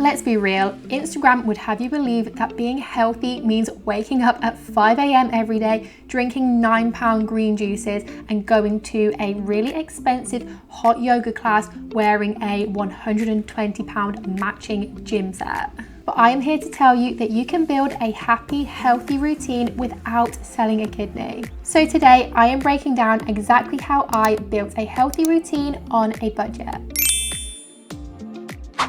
Let's be real, Instagram would have you believe that being healthy means waking up at 5 a.m. every day, drinking £9 green juices and going to a really expensive hot yoga class wearing a £120 matching gym set. But I am here to tell you that you can build a happy, healthy routine without selling a kidney. So today I am breaking down exactly how I built a healthy routine on a budget.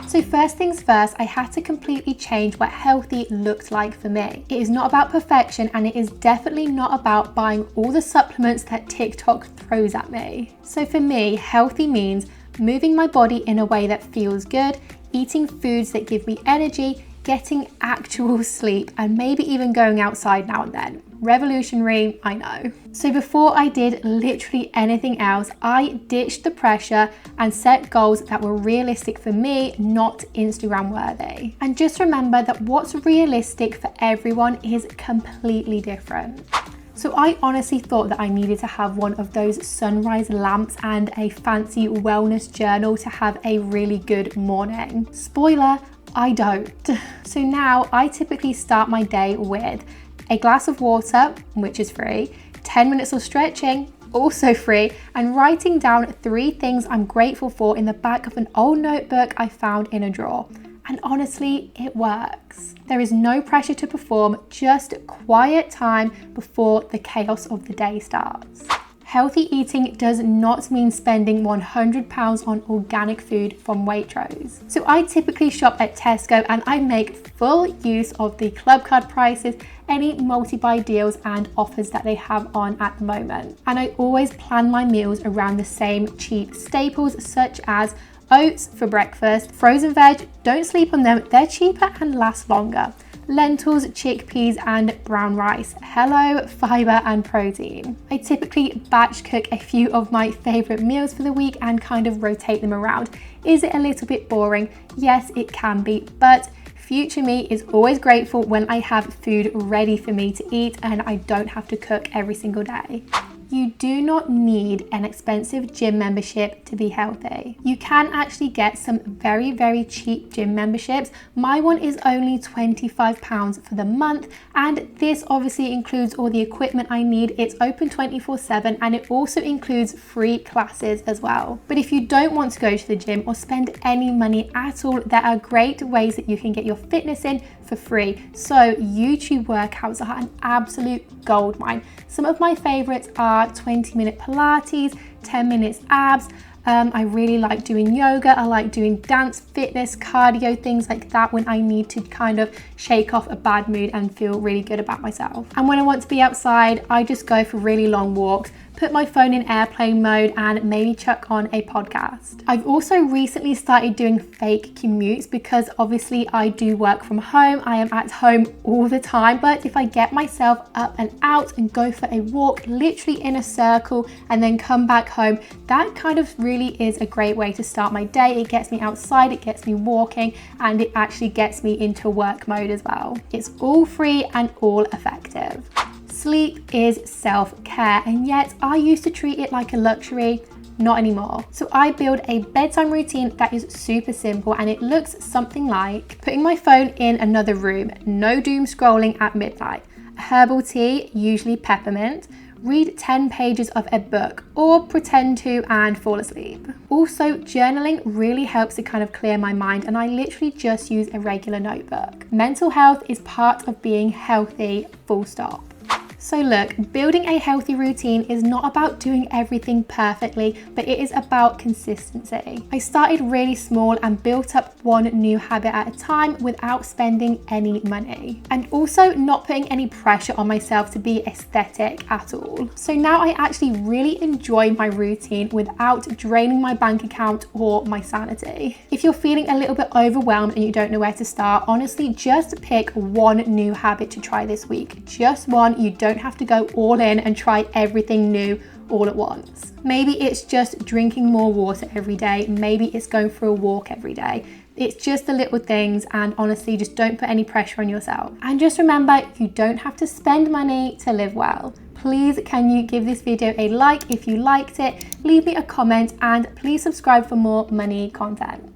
So first things first, I had to completely change what healthy looked like for me. It is not about perfection, and it is definitely not about buying all the supplements that TikTok throws at me. So for me, healthy means moving my body in a way that feels good, eating foods that give me energy, getting actual sleep, and maybe even going outside now and then. Revolutionary, I know. So before I did literally anything else, I ditched the pressure and set goals that were realistic for me, not Instagram worthy. And just remember that what's realistic for everyone is completely different. So I honestly thought that I needed to have one of those sunrise lamps and a fancy wellness journal to have a really good morning. Spoiler, I don't. So now I typically start my day with a glass of water, which is free, 10 minutes of stretching, also free, and writing down 3 things I'm grateful for in the back of an old notebook I found in a drawer. And honestly, it works. There is no pressure to perform, just quiet time before the chaos of the day starts. Healthy eating does not mean spending £100 on organic food from Waitrose. So I typically shop at Tesco and I make full use of the club card prices, any multi-buy deals and offers that they have on at the moment. And I always plan my meals around the same cheap staples such as oats for breakfast, frozen veg, don't sleep on them, they're cheaper and last longer. Lentils, chickpeas and brown rice. Hello, fiber and protein. I typically batch cook a few of my favorite meals for the week and kind of rotate them around. Is it a little bit boring? Yes, it can be, but future me is always grateful when I have food ready for me to eat and I don't have to cook every single day. You do not need an expensive gym membership to be healthy. You can actually get some very, very cheap gym memberships. My one is only £25 for the month, and this obviously includes all the equipment I need. It's open 24/7 and it also includes free classes as well. But if you don't want to go to the gym or spend any money at all, there are great ways that you can get your fitness in for free. So YouTube workouts are an absolute goldmine. Some of my favorites are 20-minute Pilates, 10 minutes abs. I really like doing yoga. I like doing dance, fitness, cardio, things like that when I need to kind of shake off a bad mood and feel really good about myself. And when I want to be outside, I just go for really long walks, put my phone in airplane mode and maybe chuck on a podcast. I've also recently started doing fake commutes because obviously I do work from home. I am at home all the time, but if I get myself up and out and go for a walk, literally in a circle, and then come back home, that kind of really is a great way to start my day. It gets me outside, it gets me walking, and it actually gets me into work mode as well. It's all free and all effective. Sleep is self-care, and yet I used to treat it like a luxury. Not anymore. So I build a bedtime routine that is super simple, and it looks something like putting my phone in another room, no doom scrolling at midnight, a herbal tea, usually peppermint, read 10 pages of a book or pretend to and fall asleep. Also, journaling really helps to kind of clear my mind, and I literally just use a regular notebook. Mental health is part of being healthy, full stop. So look, building a healthy routine is not about doing everything perfectly, but it is about consistency. I started really small and built up one new habit at a time without spending any money. And also not putting any pressure on myself to be aesthetic at all. So now I actually really enjoy my routine without draining my bank account or my sanity. If you're feeling a little bit overwhelmed and you don't know where to start, honestly, just pick one new habit to try this week. Just one. You don't have to go all in and try everything new all at once. Maybe it's just drinking more water every day. Maybe it's going for a walk every day. It's just the little things, and honestly, just don't put any pressure on yourself. And just remember, you don't have to spend money to live well. Please, can you give this video a like if you liked it, leave me a comment, and please subscribe for more money content.